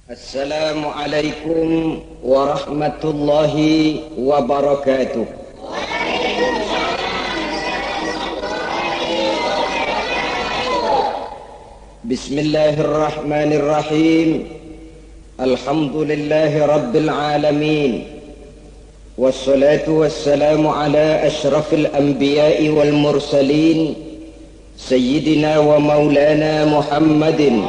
Assalamualaikum warahmatullahi wabarakatuh. Bismillahirrahmanirrahim. Alhamdulillahi rabbil alamin. Wassalatu wassalamu ala ashrafil anbiya'i wal mursalin Sayyidina wa maulana Muhammadin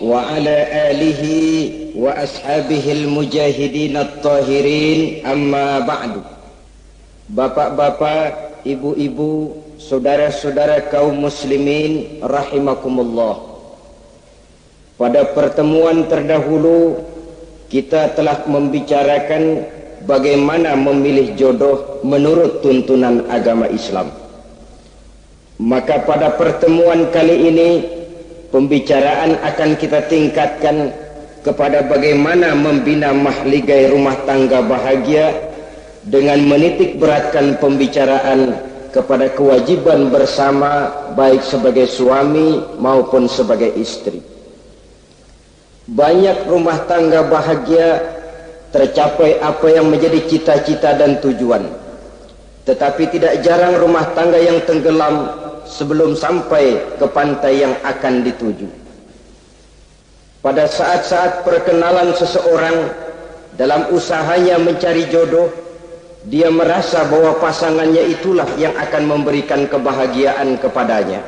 wa ala alihi wa ashabihil mujahidin at-tahirin, amma ba'du. Bapak-bapak, ibu-ibu, saudara-saudara kaum muslimin rahimakumullah. Pada pertemuan terdahulu kita telah membicarakan bagaimana memilih jodoh menurut tuntunan agama Islam. Maka pada pertemuan kali ini pembicaraan akan kita tingkatkan kepada bagaimana membina mahligai rumah tangga bahagia dengan menitik beratkan pembicaraan kepada kewajiban bersama baik sebagai suami maupun sebagai istri. Banyak rumah tangga bahagia tercapai apa yang menjadi cita-cita dan tujuan, tetapi tidak jarang rumah tangga yang tenggelam sebelum sampai ke pantai yang akan dituju. Pada saat-saat perkenalan seseorang dalam usahanya mencari jodoh, dia merasa bahwa pasangannya itulah yang akan memberikan kebahagiaan kepadanya.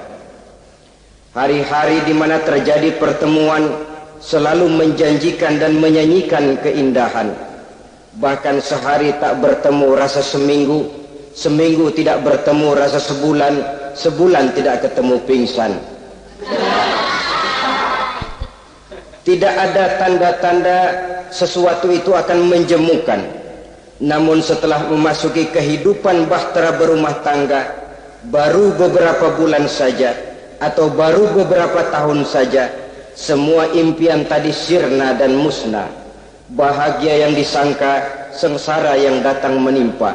Hari-hari di mana terjadi pertemuan selalu menjanjikan dan menyanyikan keindahan. Bahkan sehari tak bertemu rasa seminggu, seminggu tidak bertemu rasa sebulan, sebulan tidak ketemu pingsan. Tidak ada tanda-tanda sesuatu itu akan menjemukan. Namun setelah memasuki kehidupan bahtera berumah tangga, baru beberapa bulan saja atau baru beberapa tahun saja, semua impian tadi sirna dan musnah. Bahagia yang disangka, sengsara yang datang menimpa.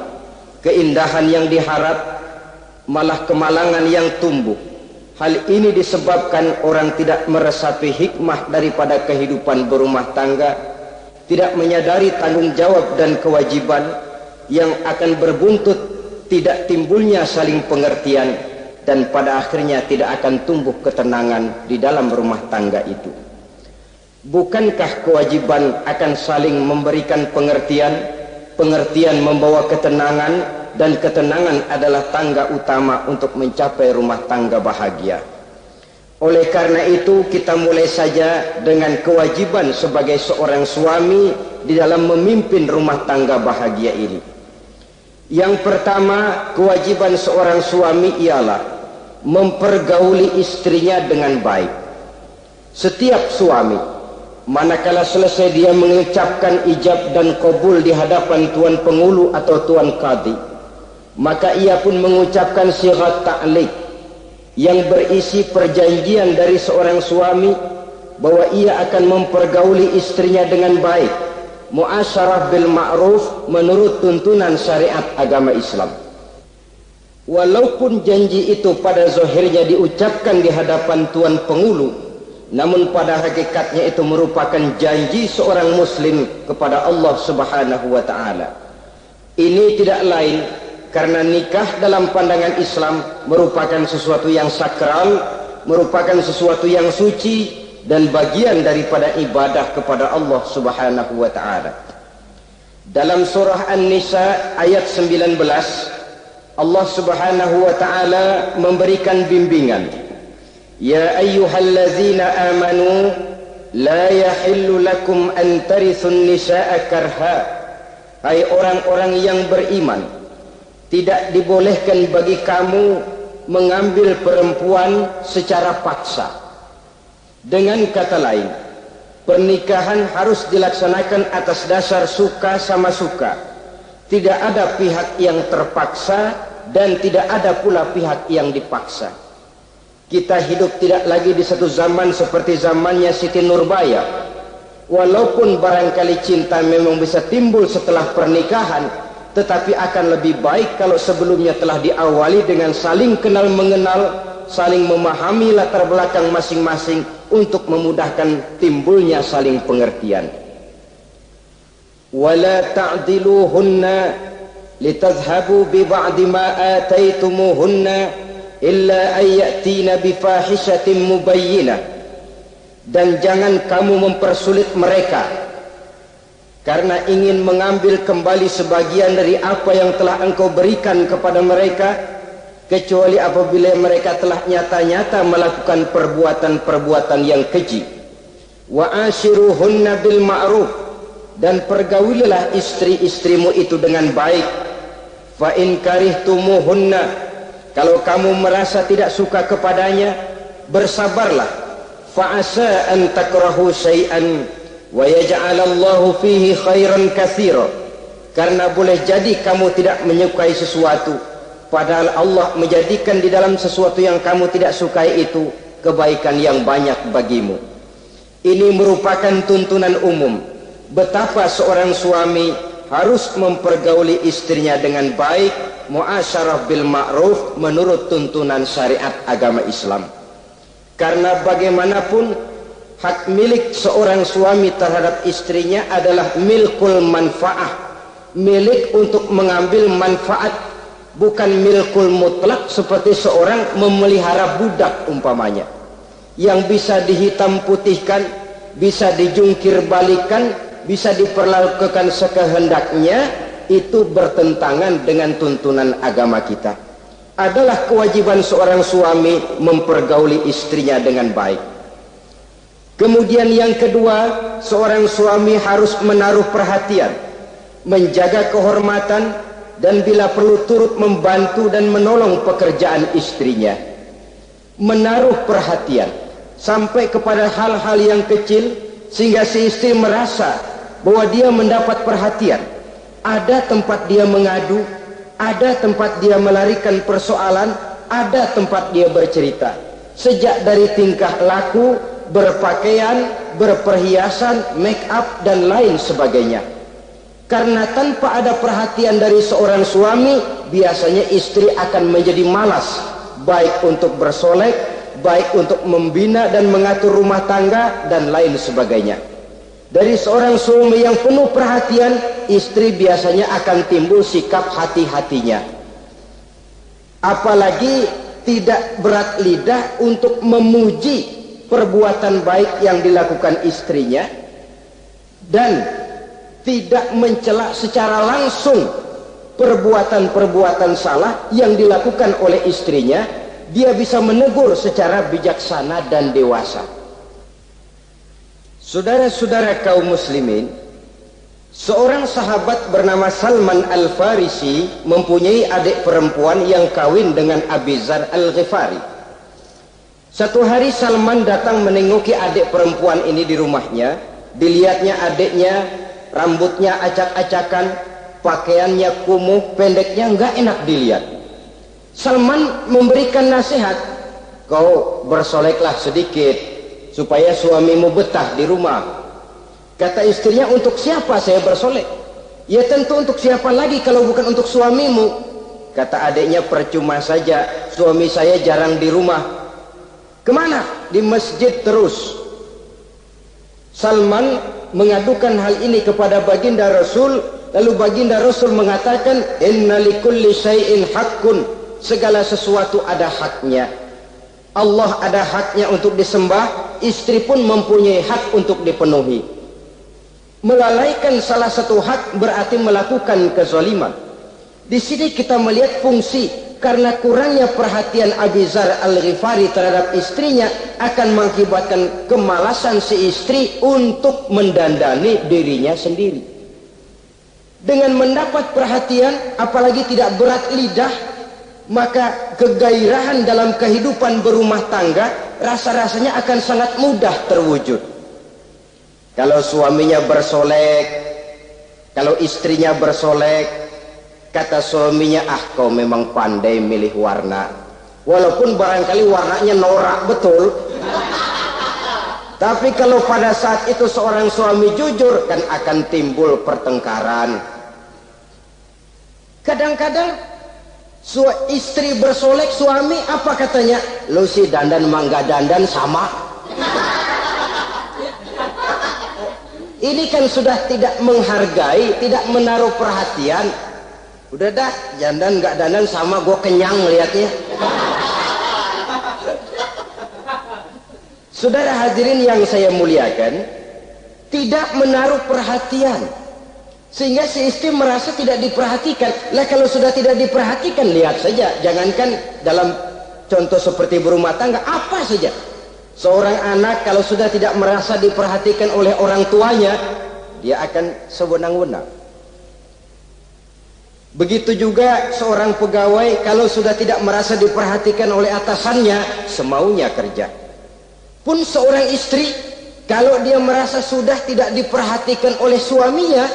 Keindahan yang diharap, malah kemalangan yang tumbuh. Hal ini disebabkan orang tidak meresapi hikmah daripada kehidupan berumah tangga, tidak menyadari tanggung jawab dan kewajiban yang akan berbuntut tidak timbulnya saling pengertian, dan pada akhirnya tidak akan tumbuh ketenangan di dalam rumah tangga itu. Bukankah kewajiban akan saling memberikan pengertian, pengertian membawa ketenangan, dan ketenangan adalah tangga utama untuk mencapai rumah tangga bahagia. Oleh karena itu kita mulai saja dengan kewajiban sebagai seorang suami di dalam memimpin rumah tangga bahagia ini. Yang pertama, kewajiban seorang suami ialah mempergauli istrinya dengan baik. Setiap suami, manakala selesai dia mengucapkan ijab dan qabul di hadapan tuan pengulu atau tuan qadhi, maka ia pun mengucapkan syirat ta'liq yang berisi perjanjian dari seorang suami bahwa ia akan mempergauli istrinya dengan baik, muasyarah bil ma'ruf menurut tuntunan syariat agama Islam. Walaupun janji itu pada zahirnya diucapkan di hadapan tuan pengulu, namun pada hakikatnya itu merupakan janji seorang muslim kepada Allah Subhanahu wa ta'ala. Ini tidak lain karena nikah dalam pandangan Islam merupakan sesuatu yang sakral, merupakan sesuatu yang suci dan bagian daripada ibadah kepada Allah Subhanahu wa ta'ala. Dalam surah An-Nisa ayat 19, Allah Subhanahu wa ta'ala memberikan bimbingan. Ya ayyuhallazina amanu la yahillu lakum an tarithun nisaa karha. Hai orang-orang yang beriman, tidak dibolehkan bagi kamu mengambil perempuan secara paksa. Dengan kata lain, pernikahan harus dilaksanakan atas dasar suka sama suka. Tidak ada pihak yang terpaksa dan tidak ada pula pihak yang dipaksa. Kita hidup tidak lagi di satu zaman seperti zamannya Siti Nurbaya. Walaupun barangkali cinta memang bisa timbul setelah pernikahan, tetapi akan lebih baik kalau sebelumnya telah diawali dengan saling kenal mengenal, saling memahami latar belakang masing-masing untuk memudahkan timbulnya saling pengertian. Wala ta'diluhunna litadhhabu bi ba'di ma ataitumuhunna illa ayyatina bi fahishatin mubayyinah. Dan jangan kamu mempersulit mereka karena ingin mengambil kembali sebagian dari apa yang telah engkau berikan kepada mereka, kecuali apabila mereka telah nyata-nyata melakukan perbuatan-perbuatan yang keji. Wa ashiruhunna bil ma'ruf, dan pergaulilah istri-istrimu itu dengan baik. Fa in karihtumuhunna, kalau kamu merasa tidak suka kepadanya, bersabarlah. Fa asa an takrahu syai'an wa yaj'alallahu fihi khairan katsira, karena boleh jadi kamu tidak menyukai sesuatu, padahal Allah menjadikan di dalam sesuatu yang kamu tidak sukai itu kebaikan yang banyak bagimu. Ini merupakan tuntunan umum betapa seorang suami harus mempergauli istrinya dengan baik, muasyarah bil ma'ruf, menurut tuntunan syariat agama Islam. Karena bagaimanapun hak milik seorang suami terhadap istrinya adalah milkul manfaah, milik untuk mengambil manfaat, bukan milkul mutlak seperti seorang memelihara budak umpamanya, yang bisa dihitam putihkan, bisa dijungkir balikan, bisa diperlakukan sekehendaknya. Itu bertentangan dengan tuntunan agama kita. Adalah kewajiban seorang suami mempergauli istrinya dengan baik. Kemudian yang kedua, seorang suami harus menaruh perhatian, menjaga kehormatan, dan bila perlu turut membantu dan menolong pekerjaan istrinya. Menaruh perhatian sampai kepada hal-hal yang kecil, sehingga si istri merasa bahwa dia mendapat perhatian. Ada tempat dia mengadu, ada tempat dia melarikan persoalan, ada tempat dia bercerita. Sejak dari tingkah laku, berpakaian, berperhiasan, make up, dan lain sebagainya. Karena tanpa ada perhatian dari seorang suami, biasanya istri akan menjadi malas, baik untuk bersolek, baik untuk membina dan mengatur rumah tangga, dan lain sebagainya. Dari seorang suami yang penuh perhatian, istri biasanya akan timbul sikap hati-hatinya. Apalagi tidak berat lidah untuk memuji perbuatan baik yang dilakukan istrinya, dan tidak mencela secara langsung perbuatan-perbuatan salah yang dilakukan oleh istrinya. Dia bisa menegur secara bijaksana dan dewasa. Saudara-saudara kaum muslimin, seorang sahabat bernama Salman Al-Farisi mempunyai adik perempuan yang kawin dengan Abi Dzar Al-Ghifari. Satu hari Salman datang menengoki adik perempuan ini di rumahnya. Dilihatnya adiknya rambutnya acak-acakan, pakaiannya kumuh, pendeknya enggak enak dilihat. Salman memberikan nasihat, kau bersoleklah sedikit supaya suamimu betah di rumah. Kata istrinya, untuk siapa saya bersolek? Ya tentu untuk siapa lagi kalau bukan untuk suamimu. Kata adiknya, percuma saja, suami saya jarang di rumah. Kemana? Di masjid terus. Salman mengadukan hal ini kepada baginda Rasul, lalu baginda Rasul mengatakan, inna likulli syai'in haqqun, segala sesuatu ada haknya. Allah ada haknya untuk disembah, istri pun mempunyai hak untuk dipenuhi. Melalaikan salah satu hak berarti melakukan kezaliman. Di sini kita melihat fungsi, karena kurangnya perhatian Abi Dzar Al-Ghifari terhadap istrinya akan mengakibatkan kemalasan si istri untuk mendandani dirinya sendiri. Dengan mendapat perhatian, apalagi tidak berat lidah, maka kegairahan dalam kehidupan berumah tangga rasa-rasanya akan sangat mudah terwujud. Kalau suaminya bersolek, kalau istrinya bersolek, kata suaminya, ah kau memang pandai milih warna, walaupun barangkali warnanya norak betul. Tapi kalau pada saat itu seorang suami jujur, kan akan timbul pertengkaran. Kadang-kadang Istri bersolek, suami apa katanya? Lu sih dandan mangga dandan sama. Ini kan sudah tidak menghargai, tidak menaruh perhatian. Udah dah, dandan nggak dandan sama, gue kenyang lihatnya. Saudara hadirin yang saya muliakan, tidak menaruh perhatian, sehingga si istri merasa tidak diperhatikan. Lah kalau sudah tidak diperhatikan, lihat saja, jangankan dalam contoh seperti berumah tangga, apa saja. Seorang anak kalau sudah tidak merasa diperhatikan oleh orang tuanya, dia akan sewenang-wenang. Begitu juga seorang pegawai kalau sudah tidak merasa diperhatikan oleh atasannya, semaunya kerja. Pun seorang istri kalau dia merasa sudah tidak diperhatikan oleh suaminya,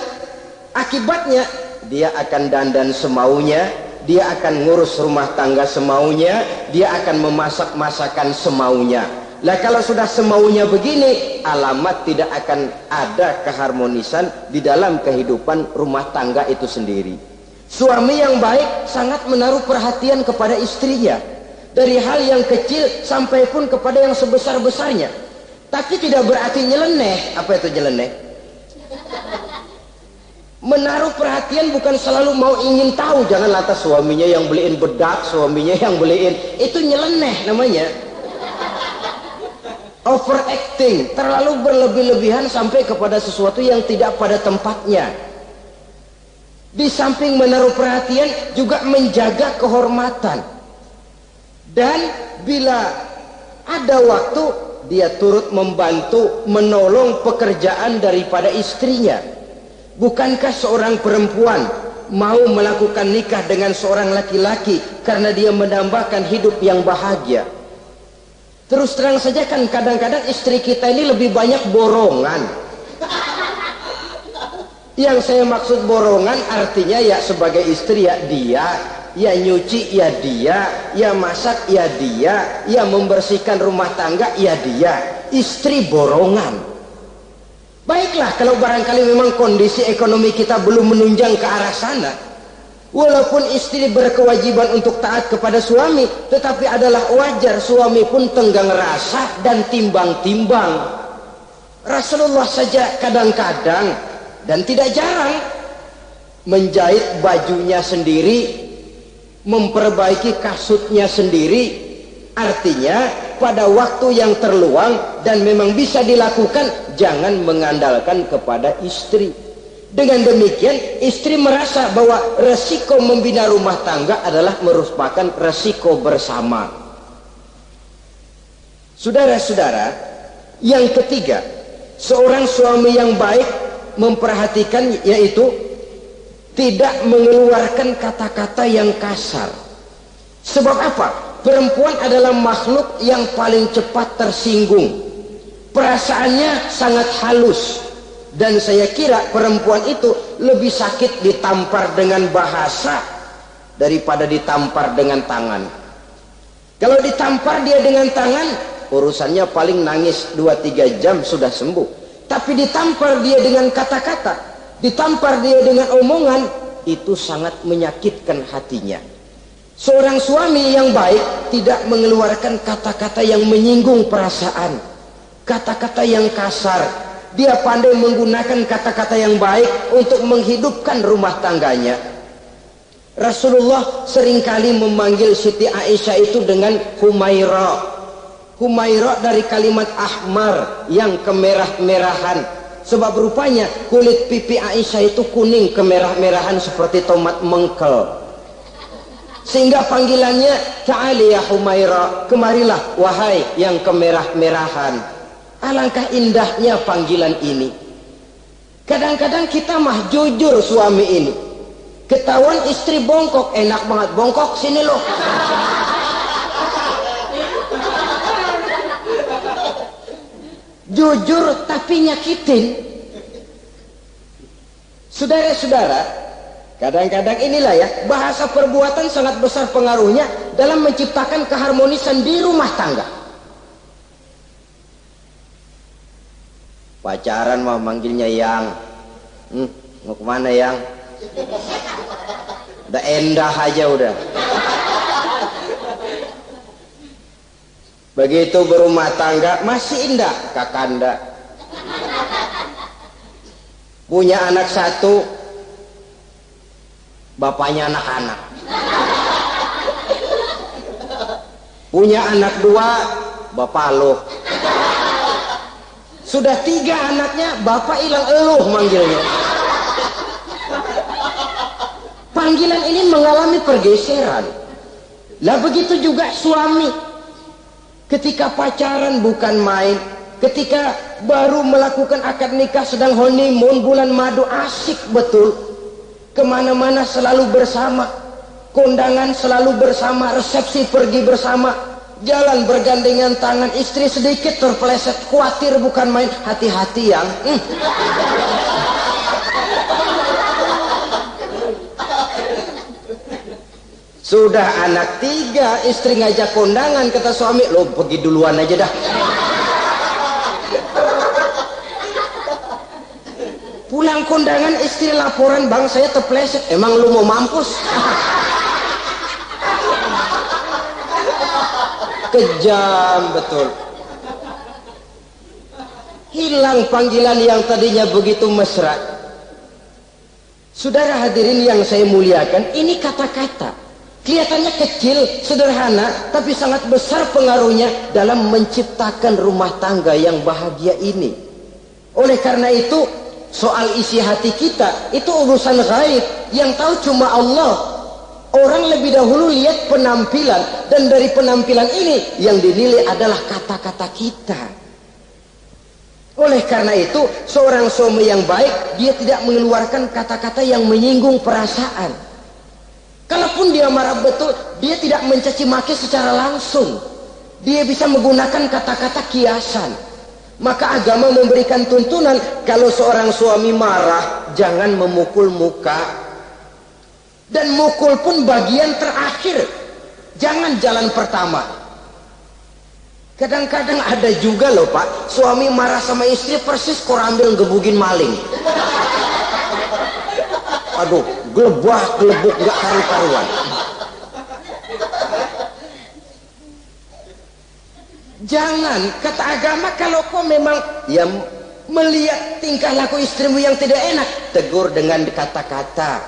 akibatnya dia akan dandan semaunya, dia akan ngurus rumah tangga semaunya, dia akan memasak masakan semaunya. Lah kalau sudah semaunya begini, alamat tidak akan ada keharmonisan di dalam kehidupan rumah tangga itu sendiri. Suami yang baik sangat menaruh perhatian kepada istrinya, dari hal yang kecil sampai pun kepada yang sebesar-besarnya. Tapi tidak berarti nyeleneh. Apa itu nyeleneh? Menaruh perhatian bukan selalu mau ingin tahu. Jangan lantas suaminya yang beliin bedak, suaminya yang beliin. Itu nyeleneh namanya. Overacting, terlalu berlebih-lebihan sampai kepada sesuatu yang tidak pada tempatnya. Di samping menaruh perhatian, juga menjaga kehormatan. Dan bila ada waktu, dia turut membantu, menolong pekerjaan daripada istrinya. Bukankah seorang perempuan mau melakukan nikah dengan seorang laki-laki karena dia menambahkan hidup yang bahagia? Terus terang saja kan kadang-kadang istri kita ini lebih banyak borongan. Yang saya maksud borongan artinya ya sebagai istri ya dia, ya nyuci ya dia, ya masak ya dia, ya membersihkan rumah tangga ya dia. Istri borongan. Baiklah kalau barangkali memang kondisi ekonomi kita belum menunjang ke arah sana. Walaupun istri berkewajiban untuk taat kepada suami, tetapi adalah wajar suami pun tenggang rasa dan timbang-timbang. Rasulullah saja kadang-kadang dan tidak jarang menjahit bajunya sendiri, memperbaiki kasutnya sendiri. Artinya pada waktu yang terluang dan memang bisa dilakukan, jangan mengandalkan kepada istri. Dengan demikian istri merasa bahwa resiko membina rumah tangga adalah merupakan resiko bersama. Saudara-saudara, yang ketiga, seorang suami yang baik memperhatikan yaitu tidak mengeluarkan kata-kata yang kasar. Sebab apa? Perempuan adalah makhluk yang paling cepat tersinggung. Perasaannya sangat halus. Dan saya kira perempuan itu lebih sakit ditampar dengan bahasa daripada ditampar dengan tangan. Kalau ditampar dia dengan tangan, urusannya paling nangis 2-3 jam sudah sembuh. Tapi ditampar dia dengan kata-kata, ditampar dia dengan omongan, itu sangat menyakitkan hatinya. Seorang suami yang baik tidak mengeluarkan kata-kata yang menyinggung perasaan, kata-kata yang kasar. Dia pandai menggunakan kata-kata yang baik untuk menghidupkan rumah tangganya. Rasulullah seringkali memanggil Siti Aisyah itu dengan Humaira. Humaira dari kalimat ahmar, yang kemerah-merahan. Sebab rupanya kulit pipi Aisyah itu kuning kemerah-merahan seperti tomat mengkel. Sehingga panggilannya ta'ali ya Humaira, kemarilah wahai yang kemerah-merahan. Alangkah indahnya panggilan ini. Kadang-kadang kita mah jujur suami ini. Ketahuan istri bongkok, enak banget bongkok sini loh. Jujur tapi nyakitin. Saudara-saudara, kadang-kadang inilah ya, bahasa perbuatan sangat besar pengaruhnya dalam menciptakan keharmonisan di rumah tangga. Pacaran mah manggilnya yang, mau kemana yang? Udah endah aja udah. Begitu berumah tangga masih indah kakanda. Punya anak satu, bapaknya anak-anak. Punya anak dua, bapak loh. Sudah 3 anaknya, bapak hilang eluh manggilnya. Panggilan ini mengalami pergeseran. Lah begitu juga suami. Ketika pacaran bukan main. Ketika baru melakukan akad nikah sedang honeymoon bulan madu, asik betul. Kemana-mana selalu bersama. Kondangan selalu bersama. Resepsi pergi bersama. Jalan bergandengan tangan. Istri sedikit terpeleset. Khawatir bukan main. Hati-hati yang. Sudah anak 3, istri ngajak kondangan, kata suami, lo pergi duluan aja dah. Pulang kondangan, istri laporan, bang saya terpleset. Emang lu mau mampus? Kejam betul. Hilang panggilan yang tadinya begitu mesra. Saudara hadirin yang saya muliakan, ini kata-kata kelihatannya kecil, sederhana, tapi sangat besar pengaruhnya dalam menciptakan rumah tangga yang bahagia ini. Oleh karena itu, soal isi hati kita itu urusan gaib yang tahu cuma Allah. Orang lebih dahulu lihat penampilan, dan dari penampilan ini yang dinilai adalah kata-kata kita. Oleh karena itu, seorang suami yang baik, dia tidak mengeluarkan kata-kata yang menyinggung perasaan. Kalaupun dia marah betul, dia tidak mencaci maki secara langsung. Dia bisa menggunakan kata-kata kiasan. Maka agama memberikan tuntunan, kalau seorang suami marah, jangan memukul muka. Dan mukul pun bagian terakhir. Jangan jalan pertama. Kadang-kadang ada juga loh Pak, suami marah sama istri persis korambil ngebugin maling. Aduh, gelebah-gelebuk gak karu-karuan. Jangan, kata agama, kalau kau memang ya melihat tingkah laku istrimu yang tidak enak, tegur dengan kata-kata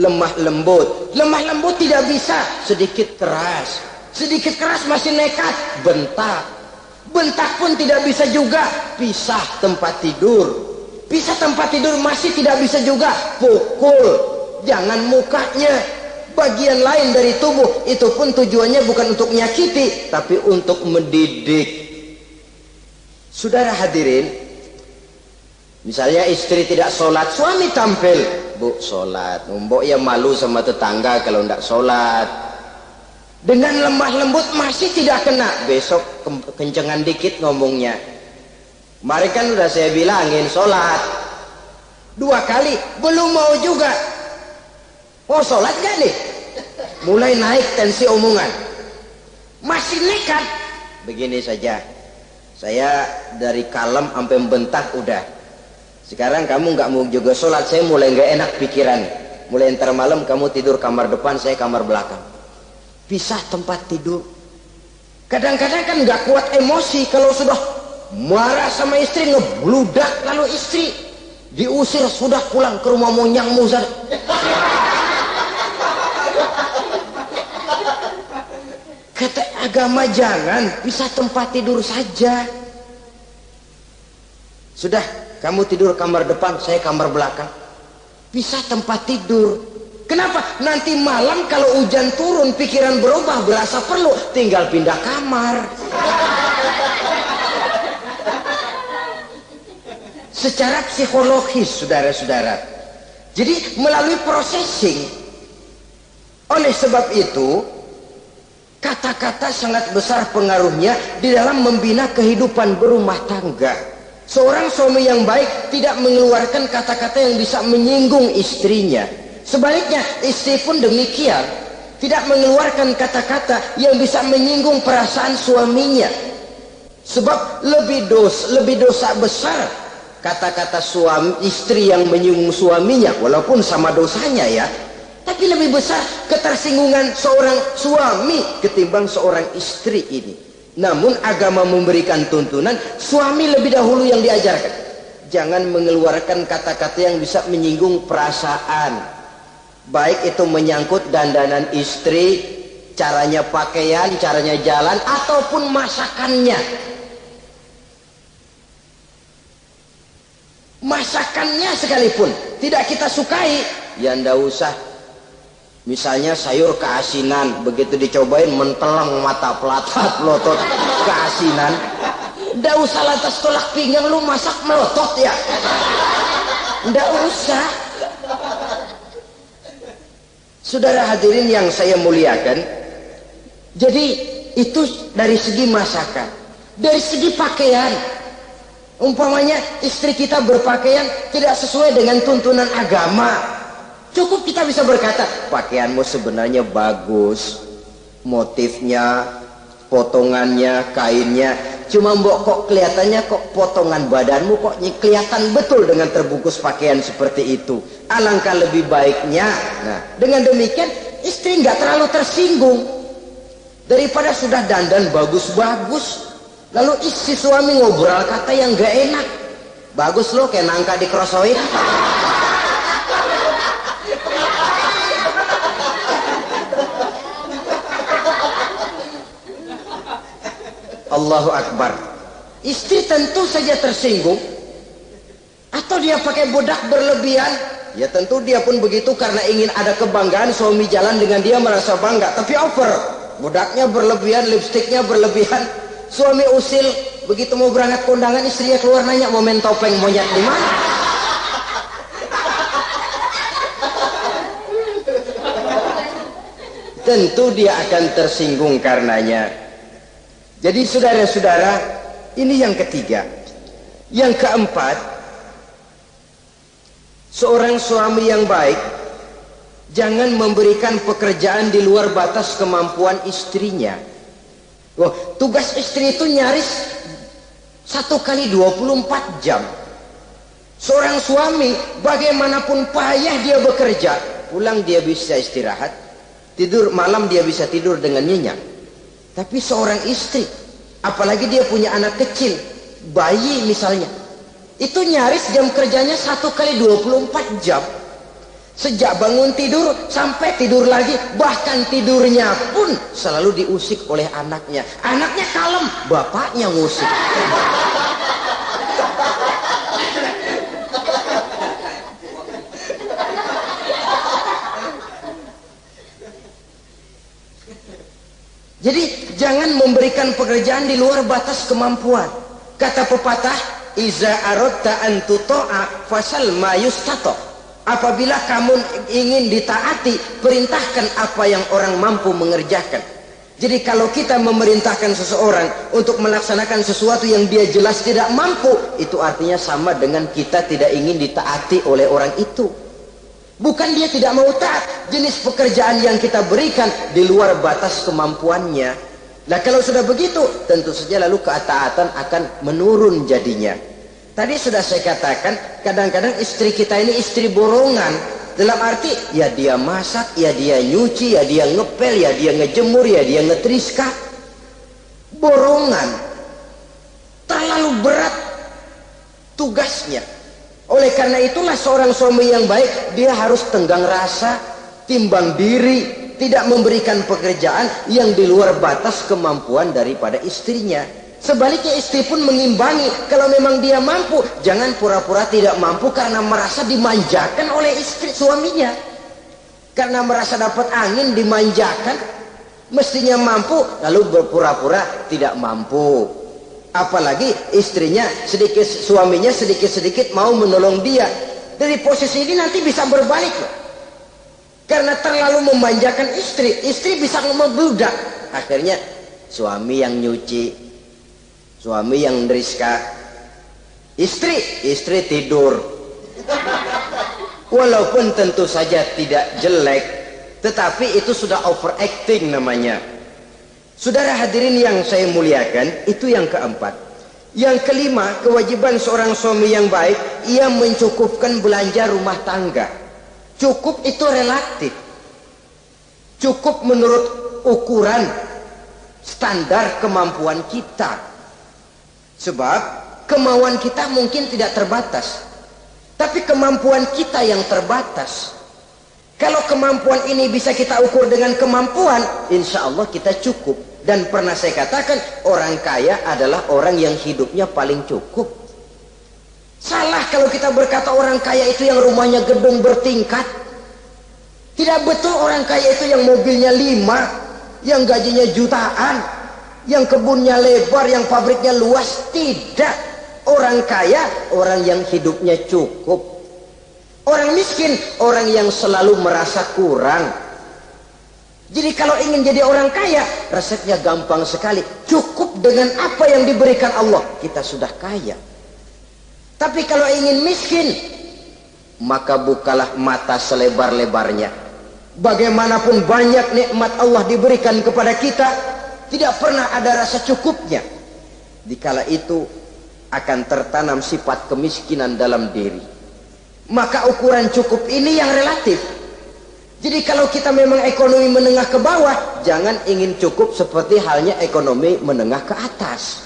lemah lembut. Lemah lembut tidak bisa, sedikit keras. Sedikit keras masih nekat, bentak. Bentak pun tidak bisa juga, pisah tempat tidur. Bisa tempat tidur masih tidak bisa juga, pukul. Jangan mukanya, bagian lain dari tubuh. Itu pun tujuannya bukan untuk menyakiti, tapi untuk mendidik. Saudara hadirin, misalnya istri tidak sholat, suami tampil, bu sholat. Mbok ya malu sama tetangga kalau tidak sholat. Dengan lemah lembut masih tidak kena, besok kencengan dikit ngomongnya. Mari kan udah saya bilangin sholat 2 kali, belum mau juga. Oh sholat gak nih? Mulai naik tensi omongan. Masih nekat. Begini saja, saya dari kalem sampai bentak udah. Sekarang kamu gak mau juga sholat, saya mulai gak enak pikiran. Mulai ntar malam kamu tidur kamar depan, saya kamar belakang. Pisah tempat tidur. Kadang-kadang kan gak kuat emosi, kalau sudah marah sama istri ngebludak, lalu istri diusir, sudah pulang ke rumah monyang muzar. Kata agama jangan, pisah tempat tidur saja. Sudah, kamu tidur kamar depan, saya kamar belakang. Pisah tempat tidur. Kenapa? Nanti malam kalau hujan turun, pikiran berubah, berasa perlu, tinggal pindah kamar. Secara psikologis, saudara-saudara. Jadi melalui processing. Oleh sebab itu, kata-kata sangat besar pengaruhnya di dalam membina kehidupan berumah tangga. Seorang suami yang baik tidak mengeluarkan kata-kata yang bisa menyinggung istrinya. Sebaliknya, istri pun demikian, tidak mengeluarkan kata-kata yang bisa menyinggung perasaan suaminya. Sebab lebih dosa besar kata-kata suami istri yang menyinggung suaminya, walaupun sama dosanya ya, Tapi lebih besar ketersinggungan seorang suami ketimbang seorang istri ini. Namun agama memberikan tuntunan suami lebih dahulu yang diajarkan. Jangan mengeluarkan kata-kata yang bisa menyinggung perasaan. Baik itu menyangkut dandanan istri, caranya pakaian, caranya jalan, ataupun masakannya. Masakannya sekalipun tidak kita sukai, ya ndak usah. Misalnya sayur keasinan, begitu dicobain mentelang mata pelatat melotot keasinan, ndak usah lantas tolak pinggang, lu masak melotot ya, ndak usah. Saudara hadirin yang saya muliakan, jadi itu dari segi masakan. Dari segi pakaian, umpamanya istri kita berpakaian tidak sesuai dengan tuntunan agama, cukup kita bisa berkata, pakaianmu sebenarnya bagus, motifnya, potongannya, kainnya, cuma mbok kok kelihatannya kok potongan badanmu kok kelihatan betul dengan terbungkus pakaian seperti itu. Alangkah lebih baiknya, nah dengan demikian istri nggak terlalu tersinggung daripada sudah dandan bagus-bagus lalu istri suami ngobrol kata yang nggak enak. Bagus lo kayak nangka dikerosoin. Allahu Akbar. Istri tentu saja tersinggung. Atau dia pakai bedak berlebihan, ya tentu dia pun begitu karena ingin ada kebanggaan, suami jalan dengan dia merasa bangga, tapi over, bedaknya berlebihan, lipstiknya berlebihan. Suami usil, begitu mau berangkat kondangan istrinya keluar nanya mau main topeng monyet di mana. Tentu dia akan tersinggung karenanya. Jadi saudara-saudara, ini yang ketiga. Yang keempat, seorang suami yang baik jangan memberikan pekerjaan di luar batas kemampuan istrinya. Oh, tugas istri itu nyaris 1 kali 24 jam. Seorang suami bagaimanapun payah dia bekerja, pulang dia bisa istirahat, tidur malam dia bisa tidur dengan nyenyak. Tapi seorang istri, apalagi dia punya anak kecil, bayi misalnya, itu nyaris jam kerjanya 1 kali 24 jam. Sejak bangun tidur sampai tidur lagi, bahkan tidurnya pun selalu diusik oleh anaknya. Anaknya kalem, bapaknya ngusik. Jadi jangan memberikan pekerjaan di luar batas kemampuan. Kata pepatah, iza aradta an tuta'a fasal ma yustato. Apabila kamu ingin ditaati, perintahkan apa yang orang mampu mengerjakan. Jadi kalau kita memerintahkan seseorang untuk melaksanakan sesuatu yang dia jelas tidak mampu, itu artinya sama dengan kita tidak ingin ditaati oleh orang itu. Bukan dia tidak mau taat, jenis pekerjaan yang kita berikan di luar batas kemampuannya. Nah kalau sudah begitu, tentu saja lalu ketaatan akan menurun jadinya. Tadi sudah saya katakan, kadang-kadang istri kita ini istri borongan. Dalam arti, ya dia masak, ya dia nyuci, ya dia ngepel, ya dia ngejemur, ya dia ngetriska. Borongan. Terlalu berat tugasnya. Oleh karena itulah seorang suami yang baik, dia harus tenggang rasa, timbang diri, tidak memberikan pekerjaan yang di luar batas kemampuan daripada istrinya. Sebaliknya istri pun mengimbangi. Kalau memang dia mampu, jangan pura-pura tidak mampu karena merasa dimanjakan oleh istri suaminya. Karena merasa dapat angin dimanjakan, mestinya mampu lalu berpura-pura tidak mampu. Apalagi istrinya suaminya sedikit-sedikit mau menolong dia. Dari posisi ini nanti bisa berbalik loh. Karena terlalu memanjakan istri bisa membludak. Akhirnya suami yang nyuci, suami yang neriska, istri tidur. Walaupun tentu saja tidak jelek, tetapi itu sudah overacting namanya. Saudara hadirin yang saya muliakan, itu yang keempat. Yang kelima, kewajiban seorang suami yang baik, ia mencukupkan belanja rumah tangga. Cukup itu relatif. cukup menurut ukuran standar kemampuan kita. Sebab kemauan kita mungkin tidak terbatas, tapi kemampuan kita yang terbatas. Kalau kemampuan ini bisa kita ukur dengan kemampuan, insya Allah kita cukup. Dan pernah saya katakan, orang kaya adalah orang yang hidupnya paling cukup. Salah kalau kita berkata orang kaya itu yang rumahnya gedung bertingkat. Tidak betul orang kaya itu yang mobilnya 5, yang gajinya jutaan, yang kebunnya lebar, yang pabriknya luas. Tidak. Orang kaya, orang yang hidupnya cukup. Orang miskin, orang yang selalu merasa kurang. Jadi kalau ingin jadi orang kaya, resepnya gampang sekali. Cukup dengan apa yang diberikan Allah, kita sudah kaya. Tapi kalau ingin miskin, maka bukalah mata selebar-lebarnya. Bagaimanapun banyak nikmat Allah diberikan kepada kita, tidak pernah ada rasa cukupnya. Dikala itu akan tertanam sifat kemiskinan dalam diri. Maka ukuran cukup ini yang relatif. Jadi kalau kita memang ekonomi menengah ke bawah, jangan ingin cukup seperti halnya ekonomi menengah ke atas.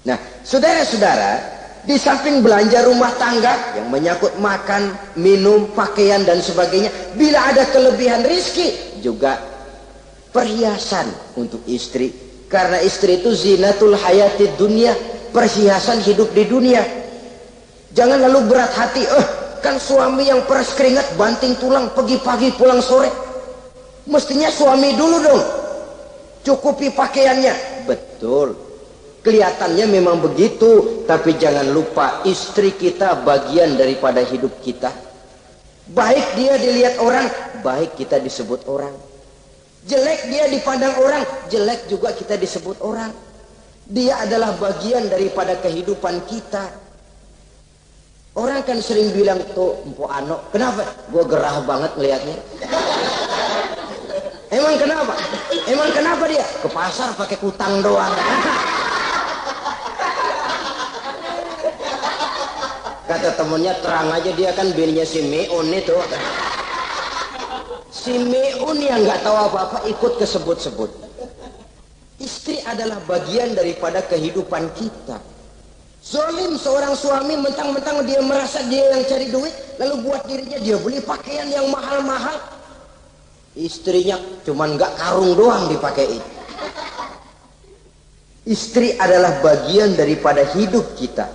Nah, saudara-saudara, di samping belanja rumah tangga yang menyangkut makan, minum, pakaian dan sebagainya, bila ada kelebihan rizki, juga perhiasan untuk istri. Karena istri itu zinatul hayati dunia, perhiasan hidup di dunia. Jangan lalu berat hati, kan suami yang peras keringat, banting tulang, pergi pagi pulang sore. Mestinya suami dulu dong cukupi pakaiannya. Betul, kelihatannya memang begitu, tapi jangan lupa istri kita bagian daripada hidup kita. Baik dia dilihat orang, baik kita disebut orang. Jelek dia dipandang orang, jelek juga kita disebut orang. Dia adalah bagian daripada kehidupan kita. Orang kan sering bilang, tuh Mpo Ano, kenapa? Gue gerah banget ngelihatnya. Emang kenapa? Emang kenapa dia? Ke pasar pakai kutang doang. Kata temennya, terang aja dia kan bininya si Meun itu. Si Meun yang nggak tahu apa-apa ikut kesebut-sebut. Istri adalah bagian daripada kehidupan kita. Zolim seorang suami, mentang-mentang dia merasa dia yang cari duit, lalu buat dirinya dia beli pakaian yang mahal-mahal. Istrinya cuman nggak karung doang dipakai. Istri adalah bagian daripada hidup kita.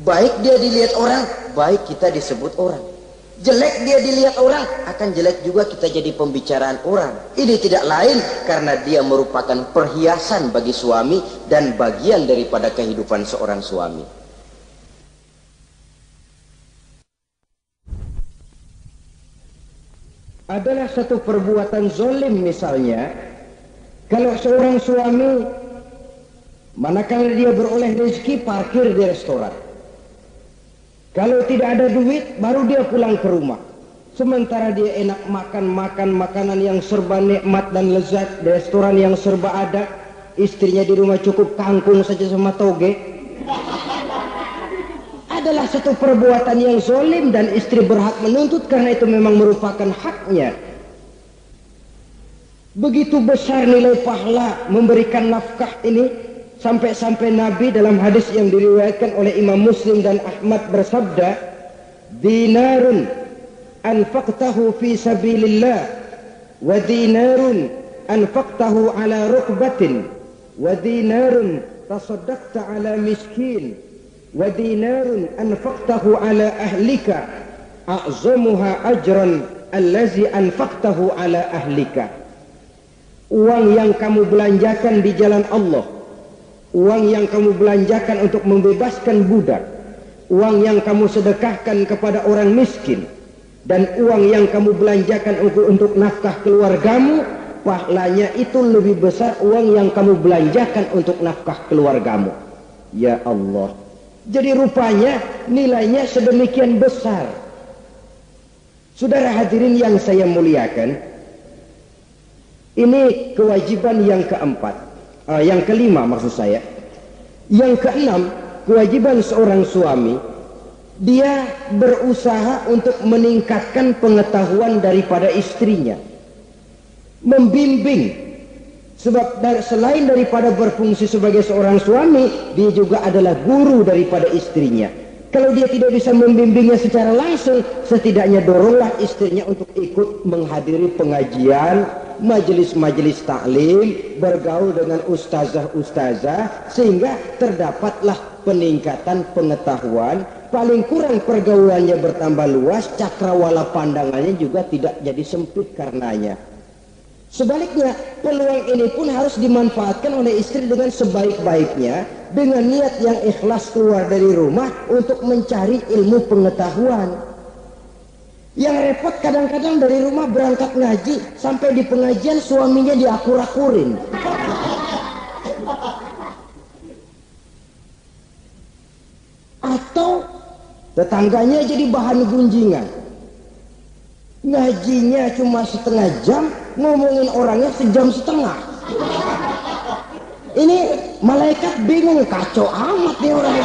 Baik dia dilihat orang, baik kita disebut orang. Jelek dia dilihat orang, akan jelek juga kita jadi pembicaraan orang. Ini tidak lain karena dia merupakan perhiasan bagi suami dan bagian daripada kehidupan seorang suami. Adalah satu perbuatan zolim misalnya, kalau seorang suami manakala dia beroleh rezeki parkir di restoran. Kalau tidak ada duit, baru dia pulang ke rumah. Sementara dia enak makan makanan yang serba nikmat dan lezat, di restoran yang serba ada, istrinya di rumah cukup kangkung saja sama toge. Adalah satu perbuatan yang zalim dan istri berhak menuntut karena itu memang merupakan haknya. Begitu besar nilai pahala memberikan nafkah ini. Sampai-sampai Nabi dalam hadis yang diriwayatkan oleh Imam Muslim dan Ahmad bersabda, dinarun anfaqtahu fi sabilillah wa dinarun anfaqtahu ala rukbatin wa dinarun tasaddaqta ala miskin wa dinarun anfaqtahu ala ahlika a'zamuha ajran allazi anfaqtahu ala ahlika. Uang yang kamu belanjakan di jalan Allah, uang yang kamu belanjakan untuk membebaskan budak, uang yang kamu sedekahkan kepada orang miskin, dan uang yang kamu belanjakan untuk nafkah keluargamu, pahalanya itu lebih besar uang yang kamu belanjakan untuk nafkah keluargamu. Ya Allah, jadi rupanya nilainya sedemikian besar. Saudara hadirin yang saya muliakan, ini kewajiban yang keempat. Yang kelima maksud saya. Yang keenam, kewajiban seorang suami, dia berusaha untuk meningkatkan pengetahuan daripada istrinya. membimbing. Sebab selain daripada berfungsi sebagai seorang suami, dia juga adalah guru daripada istrinya. Kalau dia tidak bisa membimbingnya secara langsung, setidaknya doronglah istrinya untuk ikut menghadiri pengajian, majelis-majelis taklim, bergaul dengan ustazah-ustazah, sehingga terdapatlah peningkatan pengetahuan. Paling kurang pergaulannya bertambah luas, cakrawala pandangannya juga tidak jadi sempit karenanya. Sebaliknya, peluang ini pun harus dimanfaatkan oleh istri dengan sebaik-baiknya, dengan niat yang ikhlas keluar dari rumah untuk mencari ilmu pengetahuan. Yang repot kadang-kadang dari rumah berangkat ngaji, sampai di pengajian suaminya diakur-akurin. Atau tetangganya jadi bahan gunjingan. Ngajinya cuma setengah jam, ngomongin orangnya sejam setengah. Ini malaikat bingung, kacau amat nih orang.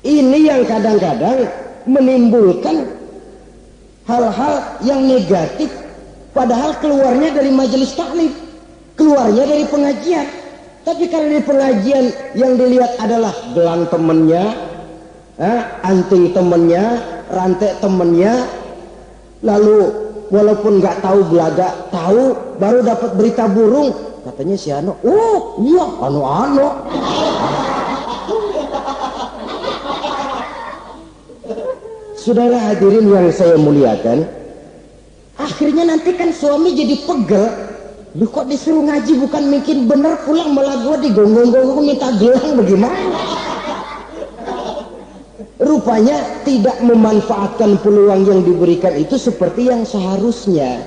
Ini yang kadang-kadang menimbulkan hal-hal yang negatif, padahal keluarnya dari majelis taklim, keluarnya dari pengajian. Tapi karena di pengajian yang dilihat adalah gelang temennya, anting temennya, rantai temennya, lalu walaupun nggak tahu belaga, tahu baru dapat berita burung, katanya si Ano, oh iya Ano. Saudara hadirin yang saya muliakan, akhirnya nanti kan suami jadi pegel. Lu kok disuruh ngaji bukan mungkin bener, pulang malah gua digonggong-gonggong minta gelang, bagaimana? Rupanya tidak memanfaatkan peluang yang diberikan itu seperti yang seharusnya.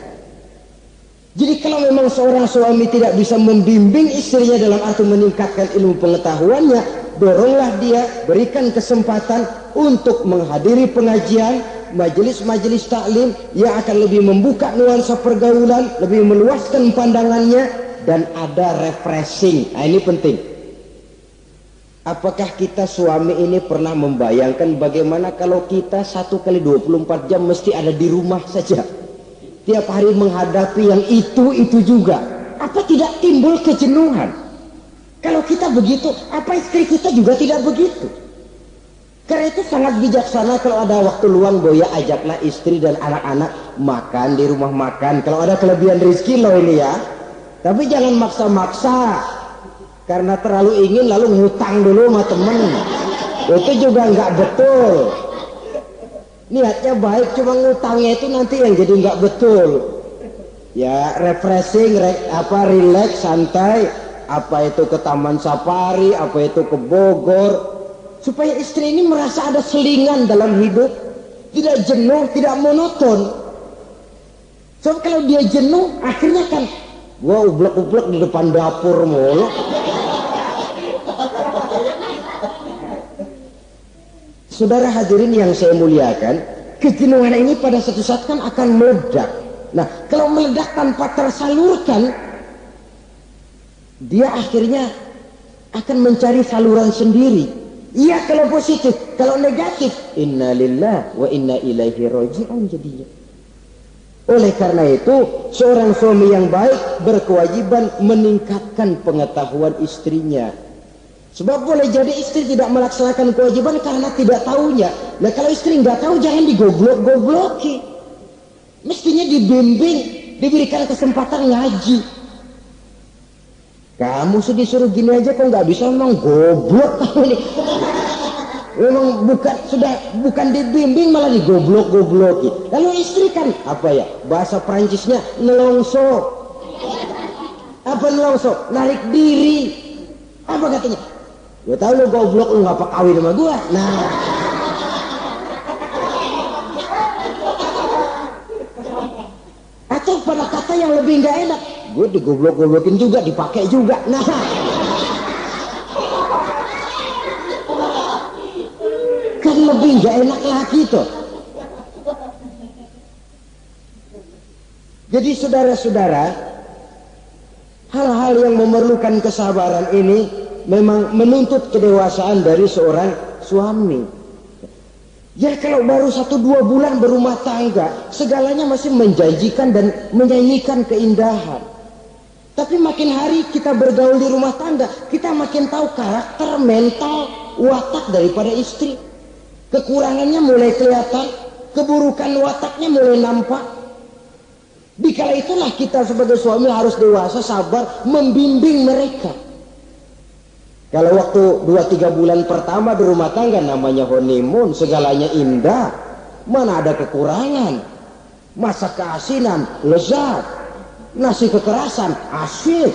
Jadi kalau memang seorang suami tidak bisa membimbing istrinya dalam arti meningkatkan ilmu pengetahuannya, doronglah dia, berikan kesempatan untuk menghadiri pengajian, majelis-majelis taklim yang akan lebih membuka nuansa pergaulan, lebih meluaskan pandangannya, dan ada refreshing. Nah, ini penting. Apakah kita suami ini pernah membayangkan bagaimana kalau kita 1 kali 24 jam mesti ada di rumah saja, tiap hari menghadapi yang itu juga? Apa tidak timbul kejenuhan? Kalau kita begitu, apa istri kita juga tidak begitu? Karena itu sangat bijaksana kalau ada waktu luang, Boya ajaklah istri dan anak-anak makan di rumah makan. Kalau ada kelebihan rezeki loh ini ya. Tapi jangan maksa-maksa. Karena terlalu ingin lalu ngutang dulu sama temen. Itu juga nggak betul. Niatnya baik, cuma ngutangnya itu nanti yang jadi nggak betul. Ya refreshing, relax, santai. Apa itu ke Taman Safari, apa itu ke Bogor. Supaya istri ini merasa ada selingan dalam hidup. Tidak jenuh, tidak monoton. Sebab kalau dia jenuh, akhirnya kan gua ublek-ublek di depan dapur mulu. Saudara hadirin yang saya muliakan, kejenuhan ini pada suatu saat kan akan meledak. Nah, kalau meledak tanpa tersalurkan, dia akhirnya akan mencari saluran sendiri. Iya kalau positif, kalau negatif, inna lillahi wa inna ilaihi raji'un jadinya. Oleh karena itu, seorang suami yang baik berkewajiban meningkatkan pengetahuan istrinya. Sebab boleh jadi istri tidak melaksanakan kewajiban karena tidak tahunya. Nah kalau istri nggak tahu, jangan digoblok-gobloki. Mestinya dibimbing, diberikan kesempatan ngaji. Kamu sudah disuruh gini aja kok nggak bisa, memang goblok kamu ini. Memang bukan dibimbing malah digoblok-gobloki. Lalu istri kan apa ya? Bahasa Perancisnya nelongso. Apa nelongso? Narik diri. Apa katanya? Gue tahu lu goblok, lu ngapa kawin sama gue. Nah, atau pada kata yang lebih nggak enak, gue digoblok-goblokin juga, dipakai juga. Nah, kan lebih nggak enak lagi tuh. Jadi saudara-saudara, hal-hal yang memerlukan kesabaran ini memang menuntut kedewasaan dari seorang suami. Ya kalau baru 1-2 bulan berumah tangga, segalanya masih menjanjikan dan menyanyikan keindahan. Tapi makin hari kita bergaul di rumah tangga, kita makin tahu karakter, mental, watak daripada istri. Kekurangannya mulai kelihatan, keburukan wataknya mulai nampak. Dikala itulah kita sebagai suami harus dewasa, sabar, membimbing mereka. Kalau waktu 2-3 bulan pertama di rumah tangga namanya honeymoon, segalanya indah, mana ada kekurangan. Masak keasinan, lezat. Nasi kekerasan, asyik.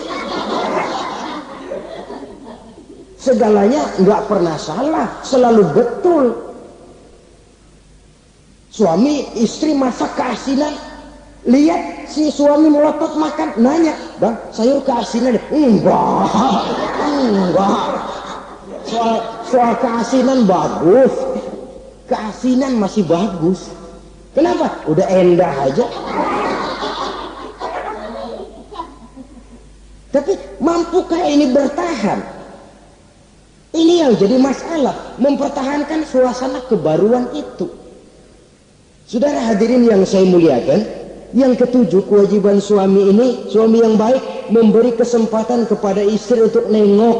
Segalanya nggak pernah salah, selalu betul. Suami istri masak keasinan, lihat si suami melotot makan, nanya, bang sayur keasinan? Enggak. Soal keasinan bagus, keasinan masih bagus. Kenapa? Udah endah aja. Tapi mampukah ini bertahan? Ini yang jadi masalah, mempertahankan suasana kebaruan itu. Saudara hadirin yang saya muliakan, yang ketujuh, kewajiban suami ini, suami yang baik, memberi kesempatan kepada istri untuk nengok,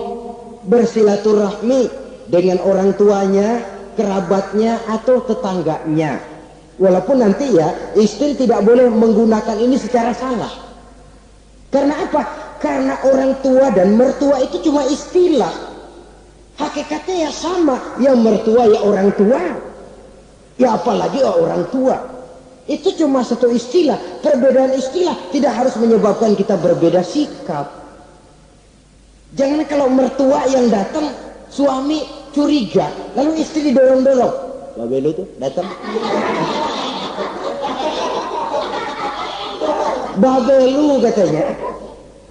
bersilaturahmi dengan orang tuanya, kerabatnya, atau tetangganya. Walaupun nanti ya, istri tidak boleh menggunakan ini secara salah. Karena apa? Karena orang tua dan mertua itu cuma istilah. Hakikatnya ya sama. Yang mertua ya orang tua. Ya apalagi orang tua. Itu cuma satu istilah. Perbedaan istilah tidak harus menyebabkan kita berbeda sikap. Jangan kalau mertua yang datang, suami curiga, lalu istri didorong-dorong. Babe lu tuh datang. Babe lu katanya.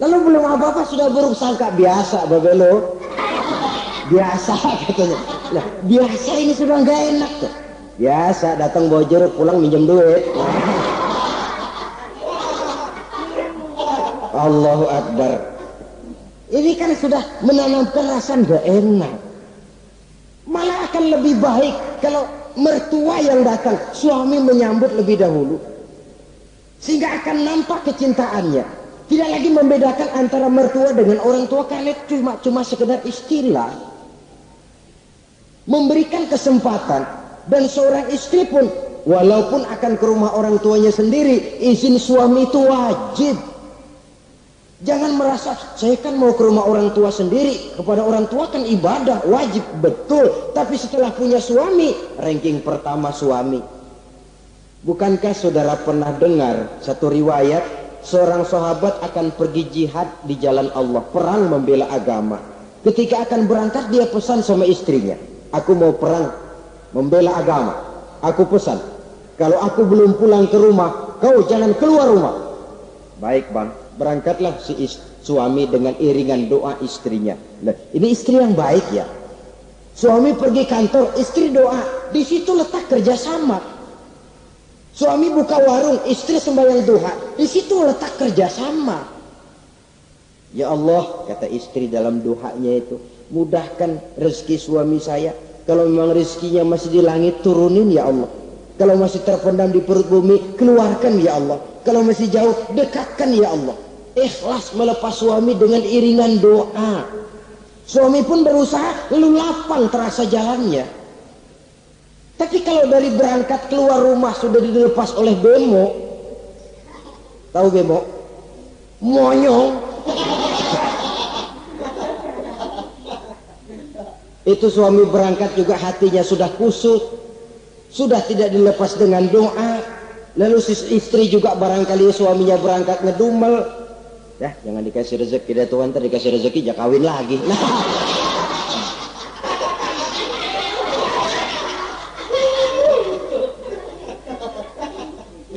Lalu belum apa-apa sudah buruk sangka. Biasa babe lo, biasa katanya. Nah biasa ini sudah nggak enak tuh. Biasa datang bawa jeruk, pulang minjem duit. Allahu Akbar. Ini kan sudah menanamkan rasa nggak enak. Malah akan lebih baik kalau mertua yang datang, suami menyambut lebih dahulu, sehingga akan nampak kecintaannya. Tidak lagi membedakan antara mertua dengan orang tua, karena itu cuma sekedar istilah. Memberikan kesempatan, dan seorang istri pun walaupun akan ke rumah orang tuanya sendiri, izin suami itu wajib. Jangan merasa saya kan mau ke rumah orang tua sendiri, kepada orang tua kan ibadah, wajib, betul. Tapi setelah punya suami, ranking pertama suami. Bukankah saudara pernah dengar satu riwayat, seorang sahabat akan pergi jihad di jalan Allah, perang membela agama. Ketika akan berangkat dia pesan sama istrinya, aku mau perang membela agama. Aku pesan, kalau aku belum pulang ke rumah, kau jangan keluar rumah. Baik bang, berangkatlah si suami dengan iringan doa istrinya. Nah, ini istri yang baik ya. Suami pergi kantor, istri doa. Di situ letak kerjasama. Suami buka warung, istri sembahyang duha. Di situ letak kerjasama. Ya Allah, kata istri dalam duhanya itu, mudahkan rezeki suami saya. Kalau memang rezekinya masih di langit, turunin ya Allah. Kalau masih terpendam di perut bumi, keluarkan ya Allah. Kalau masih jauh, dekatkan ya Allah. Ikhlas melepas suami dengan iringan doa. Suami pun berusaha, lalu lapang terasa jalannya. Tapi kalau dari berangkat keluar rumah sudah dilepas oleh bemo, tahu bemo? Monyong. Itu suami berangkat juga hatinya sudah kusut, sudah tidak dilepas dengan doa. Lalu si istri juga barangkali suaminya berangkat ngedumel. Ya, jangan dikasih rezeki dah Tuhan, ntar dikasih rezeki jangan kawin lagi. Nah.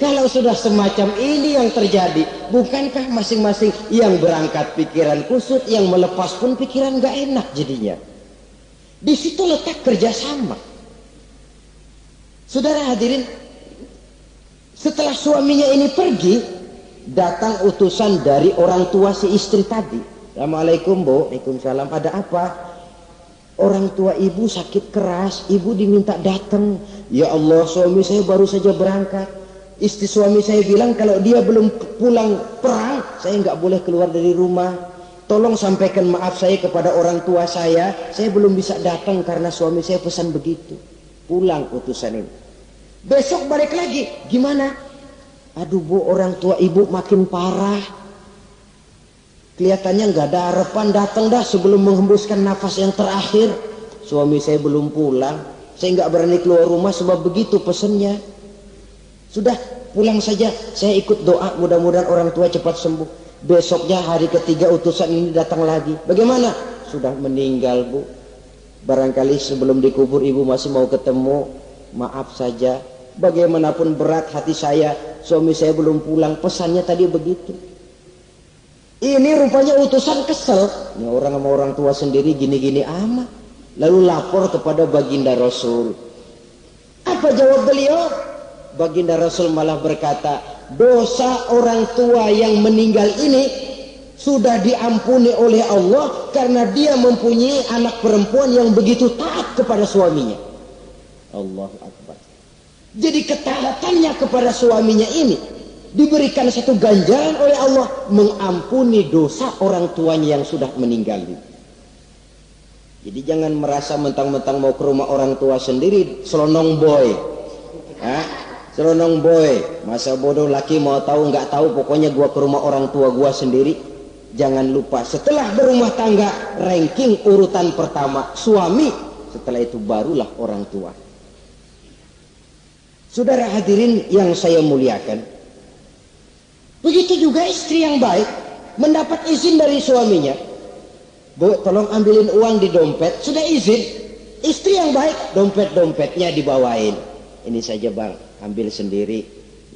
Kalau sudah semacam ini yang terjadi, bukankah masing-masing yang berangkat pikiran kusut, yang melepas pun pikiran gak enak jadinya. Di situ letak kerjasama. Saudara hadirin, setelah suaminya ini pergi, datang utusan dari orang tua si istri tadi. Assalamualaikum Bu, waalaikumsalam. Ada apa? Orang tua ibu sakit keras, ibu diminta datang. Ya Allah, suami saya baru saja berangkat. Istri suami saya bilang kalau dia belum pulang perang, saya nggak boleh keluar dari rumah. Tolong sampaikan maaf saya kepada orang tua saya belum bisa datang karena suami saya pesan begitu. Pulang utusan ini. Besok balik lagi, gimana? Aduh bu, orang tua ibu makin parah. Kelihatannya nggak ada harapan, datang dah sebelum menghembuskan nafas yang terakhir. Suami saya belum pulang, saya nggak berani keluar rumah sebab begitu pesennya. Sudah pulang saja, saya ikut doa mudah-mudahan orang tua cepat sembuh. Besoknya hari ketiga utusan ini datang lagi. Bagaimana? Sudah meninggal bu. Barangkali sebelum dikubur ibu masih mau ketemu. Maaf saja, bagaimanapun berat hati saya, suami saya belum pulang, pesannya tadi begitu. Ini rupanya utusan kesel. Ini orang sama orang tua sendiri gini-gini amat. Lalu lapor kepada baginda Rasul. Apa jawab beliau? Baginda Rasul malah berkata, dosa orang tua yang meninggal ini sudah diampuni oleh Allah karena dia mempunyai anak perempuan yang begitu taat kepada suaminya. Allahu Akbar. Jadi ketaatannya kepada suaminya ini diberikan satu ganjaran oleh Allah, mengampuni dosa orang tuanya yang sudah meninggal. Jadi jangan merasa mentang-mentang mau ke rumah orang tua sendiri selonong boy. Selonong boy, masa bodoh laki mau tahu nggak tahu, pokoknya gua ke rumah orang tua gua sendiri. Jangan lupa setelah berumah tangga, ranking urutan pertama suami, setelah itu barulah orang tua. Saudara hadirin yang saya muliakan, begitu juga istri yang baik mendapat izin dari suaminya. Bu, tolong ambilin uang di dompet. Sudah izin. Istri yang baik, dompetnya dibawain. Ini saja bang, ambil sendiri.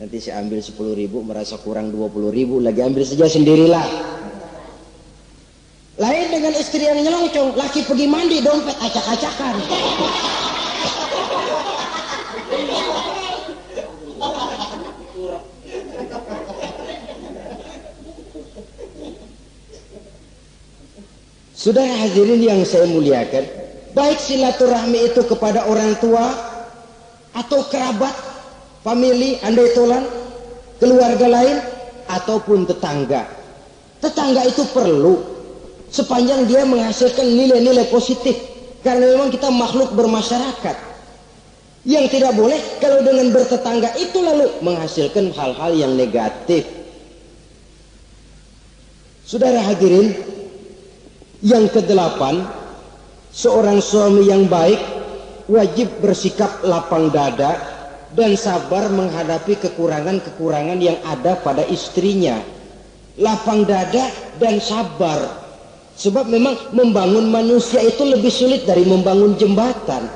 Nanti saya ambil 10.000, merasa kurang 20.000, lagi ambil saja sendirilah. Lain dengan istri yang nyelongcong, laki pergi mandi, dompet acak-acakan. Saudara hadirin yang saya muliakan, baik silaturahmi itu kepada orang tua atau kerabat, famili, andai tolan, keluarga lain ataupun tetangga. Tetangga itu perlu sepanjang dia menghasilkan nilai-nilai positif, karena memang kita makhluk bermasyarakat. Yang tidak boleh kalau dengan bertetangga itu lalu menghasilkan hal-hal yang negatif. Saudara hadirin yang kedelapan, seorang suami yang baik wajib bersikap lapang dada dan sabar menghadapi kekurangan-kekurangan yang ada pada istrinya. Lapang dada dan sabar, sebab memang membangun manusia itu lebih sulit dari membangun jembatan.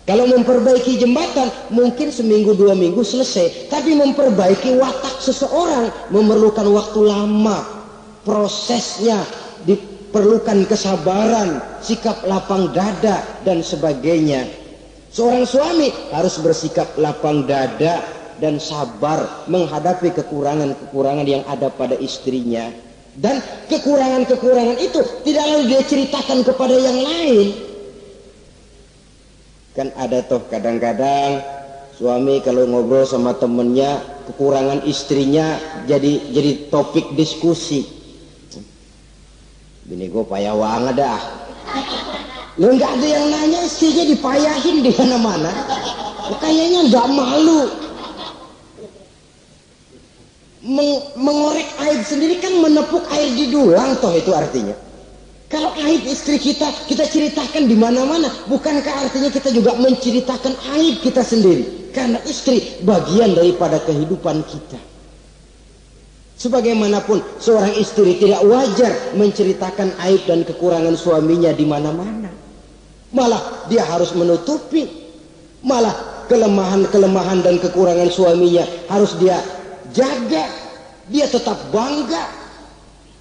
Kalau memperbaiki jembatan mungkin seminggu 2 minggu selesai, tapi memperbaiki watak seseorang memerlukan waktu lama. Prosesnya diperlukan kesabaran, sikap lapang dada dan sebagainya. Seorang suami harus bersikap lapang dada dan sabar menghadapi kekurangan-kekurangan yang ada pada istrinya. Dan kekurangan-kekurangan itu tidak lalu dia ceritakan kepada yang lain. Kan ada toh kadang-kadang suami kalau ngobrol sama temennya, kekurangan istrinya jadi topik diskusi. Bini gue payah banget dah. Lo nggak ada yang nanya, istrinya dipayahin di mana-mana. Kayaknya nggak malu. Mengorek aib sendiri kan menepuk air di dulang toh itu artinya. Kalau aib istri kita ceritakan di mana-mana, bukankah artinya kita juga menceritakan aib kita sendiri? Karena istri bagian daripada kehidupan kita. Sebagaimanapun seorang istri tidak wajar menceritakan aib dan kekurangan suaminya di mana-mana. Malah dia harus menutupi. Malah kelemahan-kelemahan dan kekurangan suaminya harus dia jaga. Dia tetap bangga.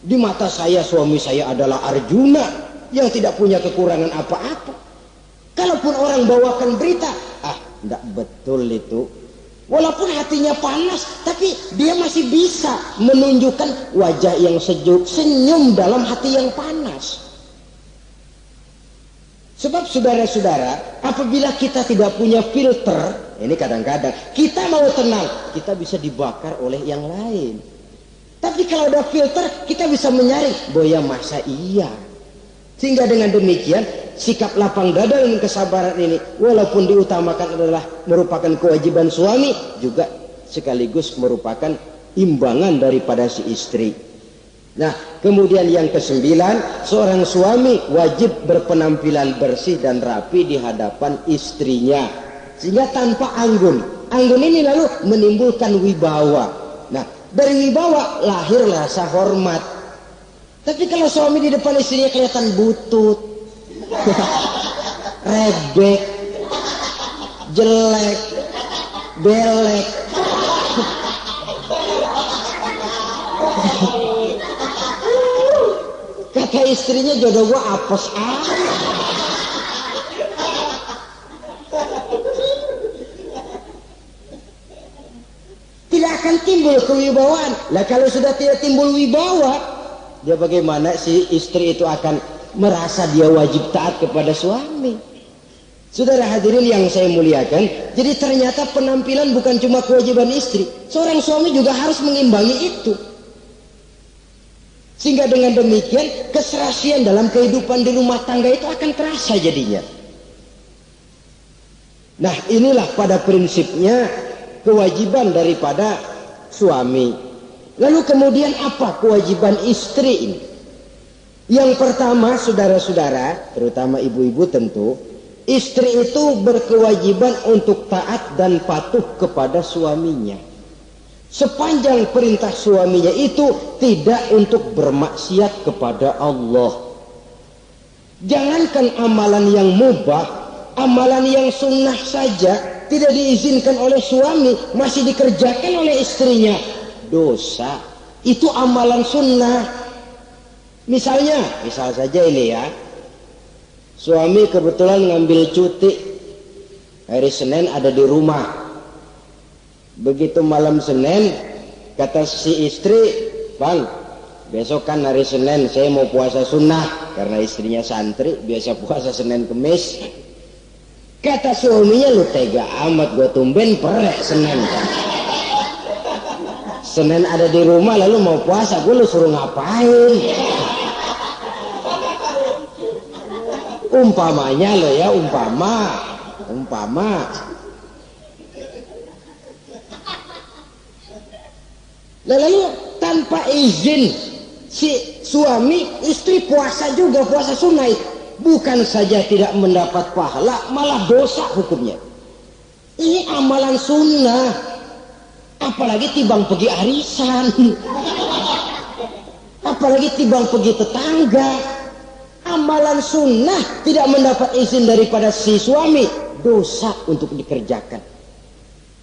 Di mata saya suami saya adalah Arjuna yang tidak punya kekurangan apa-apa. Kalaupun orang bawakan berita, tidak betul itu. Walaupun hatinya panas, tapi dia masih bisa menunjukkan wajah yang sejuk, senyum dalam hati yang panas. Sebab saudara-saudara, apabila kita tidak punya filter, ini kadang-kadang kita mau tenang, kita bisa dibakar oleh yang lain. Tapi kalau ada filter, kita bisa menyaring, boya masa iya. Sehingga dengan demikian, sikap lapang dada dan kesabaran ini, walaupun diutamakan adalah merupakan kewajiban suami, juga sekaligus merupakan imbangan daripada si istri. Nah, kemudian yang ke-9, seorang suami wajib berpenampilan bersih dan rapi di hadapan istrinya, sehingga tanpa anggun. Anggun ini lalu menimbulkan wibawa. Nah, dari wibawa lahir rasa hormat. Tapi kalau suami di depan istrinya kelihatan butut, rebek, jelek, belek, kata istrinya, jodoh gua apes tidak akan timbul kewibawaan. Lah kalau sudah tidak timbul wibawa, dia bagaimana si istri itu akan merasa dia wajib taat kepada suami. Saudara hadirin yang saya muliakan, jadi ternyata penampilan bukan cuma kewajiban istri, seorang suami juga harus mengimbangi itu. Sehingga dengan demikian keserasian dalam kehidupan di rumah tangga itu akan terasa jadinya. Nah, inilah pada prinsipnya kewajiban daripada suami. Lalu kemudian apa kewajiban istri ini? Yang pertama, saudara-saudara, terutama ibu-ibu tentu, istri itu berkewajiban untuk taat dan patuh kepada suaminya. Sepanjang perintah suaminya itu tidak untuk bermaksiat kepada Allah. Jangankan amalan yang mubah, amalan yang sunnah saja tidak diizinkan oleh suami, masih dikerjakan oleh istrinya, dosa. Itu amalan sunnah. Misal saja ini ya, suami kebetulan ngambil cuti hari Senin, ada di rumah. Begitu malam Senin, kata si istri, "Bang, besok kan hari Senin, saya mau puasa sunnah." Karena istrinya santri, biasa puasa Senin Kemis. Kata suaminya, "Lu tega amat, gua tumben perek Senin. Senin ada di rumah lalu mau puasa, gua lu suruh ngapain?" Umpamanya lo ya, umpama. Lalu tanpa izin si suami, istri puasa juga, puasa sunnah. Bukan saja tidak mendapat pahala, malah dosa hukumnya. Ini amalan sunnah. Apalagi timbang pergi arisan, apalagi timbang pergi tetangga. Amalan sunnah tidak mendapat izin daripada si suami, dosa untuk dikerjakan.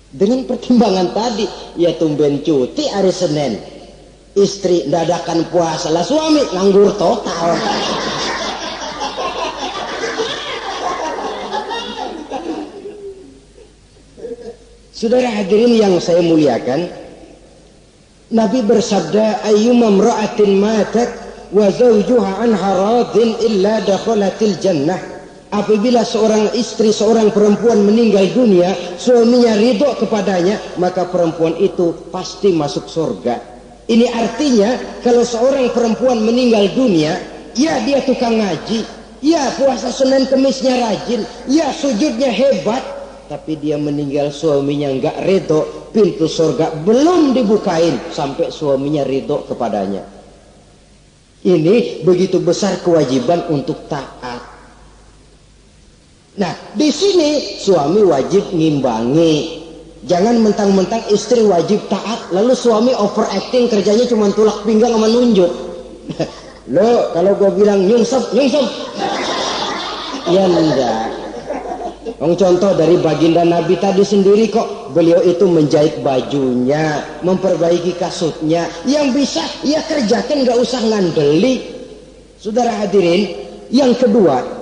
Dengan pertimbangan tadi, ya tumben cuti hari Senin, istri dadakan puasa, lah suami nganggur total. Saudara hadirin yang saya muliakan, Nabi bersabda, "Ayyuma imra'atin matat wa zawjuha anha radin illa dakhalatil jannah." Apabila seorang istri, seorang perempuan meninggal dunia, suaminya ridho kepadanya, maka perempuan itu pasti masuk surga. Ini artinya kalau seorang perempuan meninggal dunia, ya dia tukang ngaji, ya puasa Senin Kemisnya rajin, ya sujudnya hebat, tapi dia meninggal suaminya enggak ridho, pintu surga belum dibukain sampai suaminya ridho kepadanya. Ini begitu besar kewajiban untuk taat. Nah, di sini suami wajib ngimbangi. Jangan mentang-mentang istri wajib taat, lalu suami overacting, kerjanya cuma tulak pinggang sama nunjuk. Lo kalau gue bilang nyungsep, ya enggak. Contoh dari baginda Nabi tadi sendiri kok, beliau itu menjahit bajunya, memperbaiki kasutnya. Yang bisa ia kerjakan, nggak usah ngandeli. Saudara hadirin, yang kedua,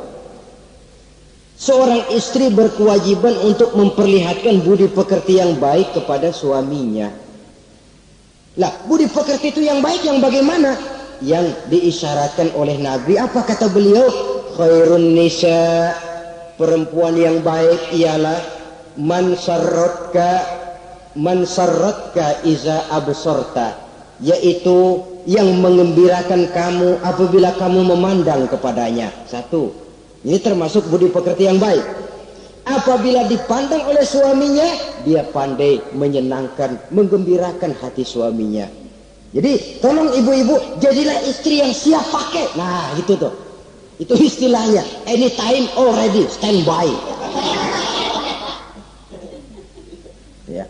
seorang istri berkewajiban untuk memperlihatkan budi pekerti yang baik kepada suaminya. Lah, budi pekerti itu yang baik yang bagaimana? Yang diisyaratkan oleh Nabi. Apa kata beliau? khairun nisa, perempuan yang baik ialah man sarratka iza absorta, yaitu yang mengembirakan kamu apabila kamu memandang kepadanya. Satu, ini termasuk budi pekerti yang baik. Apabila dipandang oleh suaminya, dia pandai menyenangkan, menggembirakan hati suaminya. Jadi tolong ibu-ibu, jadilah istri yang siap pakai. Nah itu tuh, itu istilahnya, anytime already standby. Ya.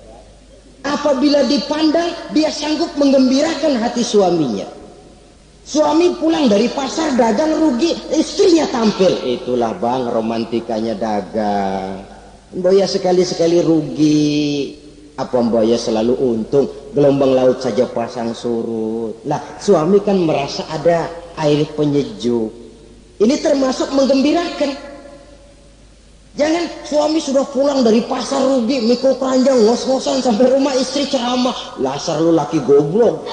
Apabila dipandang, dia sanggup menggembirakan hati suaminya. Suami pulang dari pasar dagang rugi, istrinya tampil. Itulah bang romantikanya dagang. Boya sekali-sekali rugi, apa boya selalu untung, gelombang laut saja pasang surut. Lah suami kan merasa ada air penyejuk. Ini termasuk menggembirakan. Jangan suami sudah pulang dari pasar rugi, mikul keranjang, ngos-ngosan sampai rumah istri ceramah. Lasar lu laki goblok.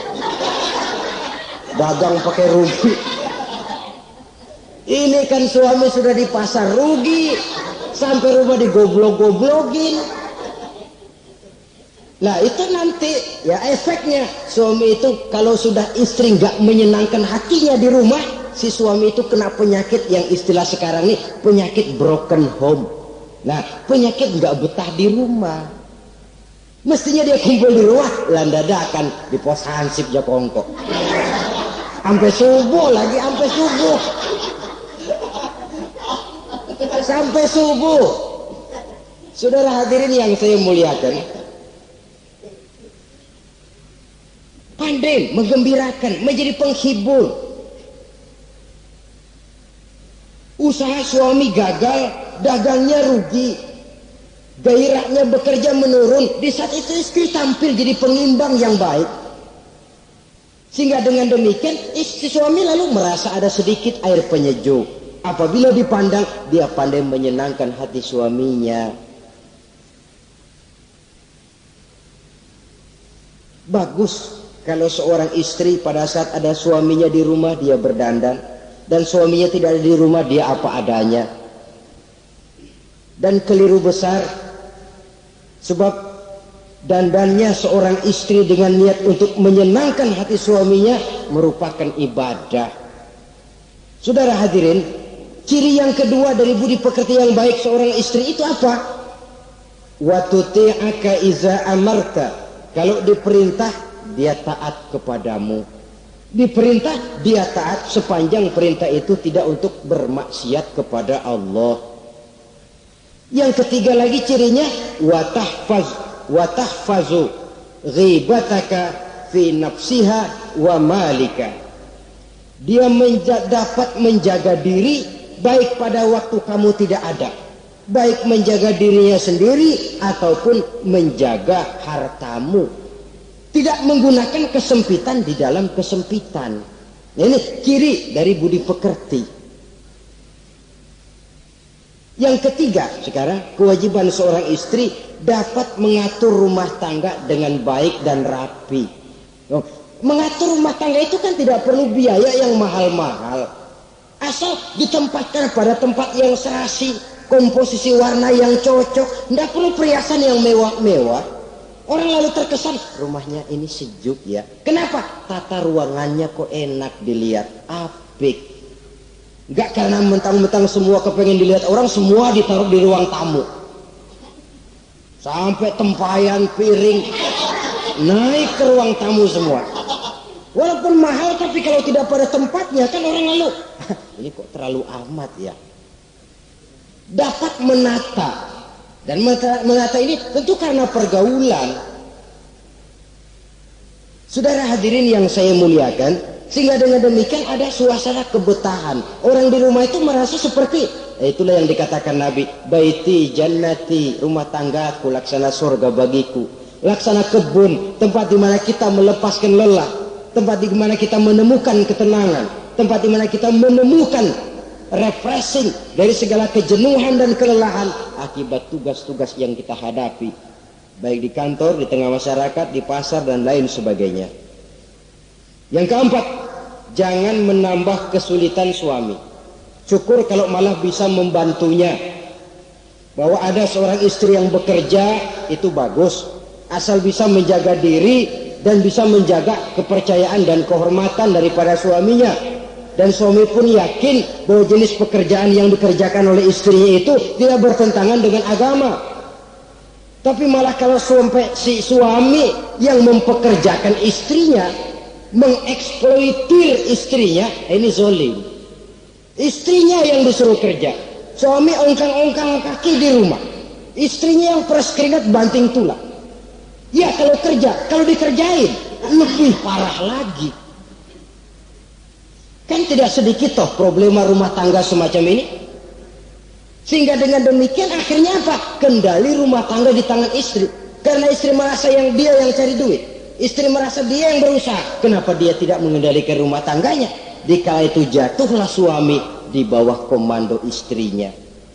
Dagang pakai rugi. Ini kan suami sudah di pasar rugi, sampai rumah digoblok-goblokin. Nah itu nanti ya efeknya, suami itu kalau sudah istri nggak menyenangkan hatinya di rumah, si suami itu kena penyakit yang istilah sekarang ini penyakit broken home. Nah penyakit nggak betah di rumah. Mestinya dia kumpul di rumah, landadakan di pos hansip Jakongko. Sampai subuh lagi, sampai subuh. Sampai subuh. Saudara hadirin yang saya muliakan, pandai menggembirakan, menjadi penghibur. Usaha suami gagal, dagangnya rugi, gairahnya bekerja menurun. Di saat itu istri tampil jadi pengimbang yang baik. Sehingga dengan demikian istri suami lalu merasa ada sedikit air penyejuk. Apabila dipandang, dia pandai menyenangkan hati suaminya. Bagus kalau seorang istri pada saat ada suaminya di rumah dia berdandan, dan suaminya tidak ada di rumah dia apa adanya. Dan keliru besar, sebab dandannya seorang istri dengan niat untuk menyenangkan hati suaminya merupakan ibadah. Saudara hadirin, ciri yang kedua dari budi pekerti yang baik seorang istri itu apa? Wa tuti'aka iza amarta. Kalau diperintah dia taat kepadamu. Diperintah dia taat sepanjang perintah itu tidak untuk bermaksiat kepada Allah. Yang ketiga lagi cirinya wa tahfazu ghibataka fi nafsiha wa malika. Dia dapat menjaga diri baik pada waktu kamu tidak ada, baik menjaga dirinya sendiri ataupun menjaga hartamu. Tidak menggunakan kesempitan di dalam kesempitan. Ini ciri dari budi pekerti. Yang ketiga sekarang, kewajiban seorang istri dapat mengatur rumah tangga dengan baik dan rapi. Mengatur rumah tangga itu kan tidak perlu biaya yang mahal-mahal. Asal ditempatkan pada tempat yang serasi, komposisi warna yang cocok, tidak perlu perhiasan yang mewah-mewah. Orang lalu terkesan, rumahnya ini sejuk ya. Kenapa? Tata ruangannya kok enak dilihat, apik. Enggak karena mentang-mentang semua kepengen dilihat orang, semua ditaruh di ruang tamu. Sampai tempayan piring naik ke ruang tamu semua. Walaupun mahal, tapi kalau tidak pada tempatnya kan orang lalu, ini kok terlalu amat ya. Dapat menata, dan menata ini tentu karena pergaulan. Saudara hadirin yang saya muliakan, sehingga dengan demikian ada suasana kebetahan. Orang di rumah itu merasa seperti, itulah yang dikatakan Nabi, baiti jannati, rumah tanggaku laksana surga bagiku, laksana kebun, tempat di mana kita melepaskan lelah, tempat di mana kita menemukan ketenangan, tempat di mana kita menemukan refreshing dari segala kejenuhan dan kelelahan akibat tugas-tugas yang kita hadapi, baik di kantor, di tengah masyarakat, di pasar dan lain sebagainya. Yang keempat, jangan menambah kesulitan suami. Syukur kalau malah bisa membantunya. Bahwa ada seorang istri yang bekerja itu bagus, asal bisa menjaga diri dan bisa menjaga kepercayaan dan kehormatan daripada suaminya. Dan suami pun yakin bahwa jenis pekerjaan yang dikerjakan oleh istrinya itu tidak bertentangan dengan agama. Tapi malah kalau sampai si suami yang mempekerjakan istrinya mengeksploitir istrinya, ini zolim. Istrinya yang disuruh kerja, suami ongkang-ongkang kaki di rumah, istrinya yang peras keringat banting tulang. Ya kalau kerja, kalau dikerjain lebih parah lagi. Kan tidak sedikit toh problema rumah tangga semacam ini. Sehingga dengan demikian akhirnya apa? Kendali rumah tangga di tangan istri. Karena istri merasa dia yang cari duit, istri merasa dia yang berusaha. Kenapa dia tidak mengendalikan rumah tangganya? Dikala itu jatuhlah suami di bawah komando istrinya.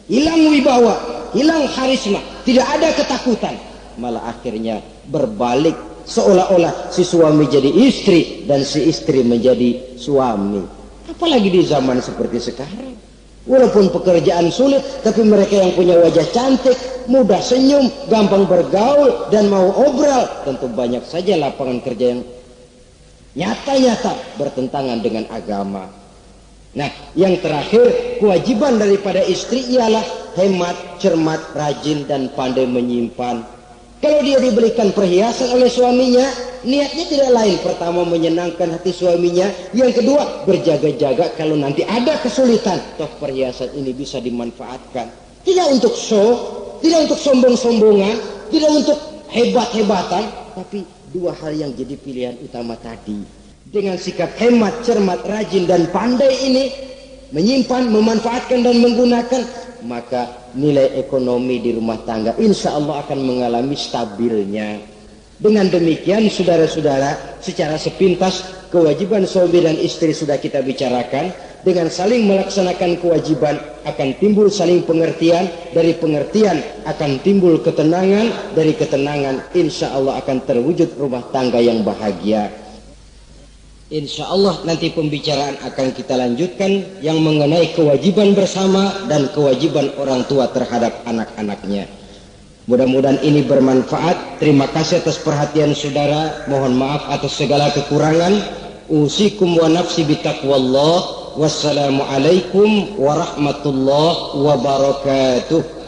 Hilang wibawa, hilang karisma, tidak ada ketakutan. Malah akhirnya berbalik, seolah-olah si suami jadi istri dan si istri menjadi suami. Apalagi di zaman seperti sekarang. Walaupun pekerjaan sulit, tapi mereka yang punya wajah cantik, mudah senyum, gampang bergaul, dan mau obral, tentu banyak saja lapangan kerja yang nyata-nyata bertentangan dengan agama. Nah, yang terakhir, kewajiban daripada istri ialah hemat, cermat, rajin, dan pandai menyimpan. Kalau dia diberikan perhiasan oleh suaminya, niatnya tidak lain. Pertama, menyenangkan hati suaminya. Yang kedua, berjaga-jaga kalau nanti ada kesulitan, toh perhiasan ini bisa dimanfaatkan. Tidak untuk show, tidak untuk sombong-sombongan, tidak untuk hebat-hebatan, tapi dua hal yang jadi pilihan utama tadi. Dengan sikap hemat, cermat, rajin, dan pandai ini, menyimpan, memanfaatkan, dan menggunakan, maka nilai ekonomi di rumah tangga insya Allah akan mengalami stabilnya. Dengan demikian, saudara-saudara, secara sepintas kewajiban suami dan istri sudah kita bicarakan. Dengan saling melaksanakan kewajiban akan timbul saling pengertian, dari pengertian akan timbul ketenangan, dari ketenangan insya Allah akan terwujud rumah tangga yang bahagia. Insya Allah nanti pembicaraan akan kita lanjutkan yang mengenai kewajiban bersama dan kewajiban orang tua terhadap anak-anaknya. Mudah-mudahan ini bermanfaat. Terima kasih atas perhatian saudara. Mohon maaf atas segala kekurangan. Usikum wa nafsi bitaqwallah. Wassalamualaikum warahmatullahi wabarakatuh.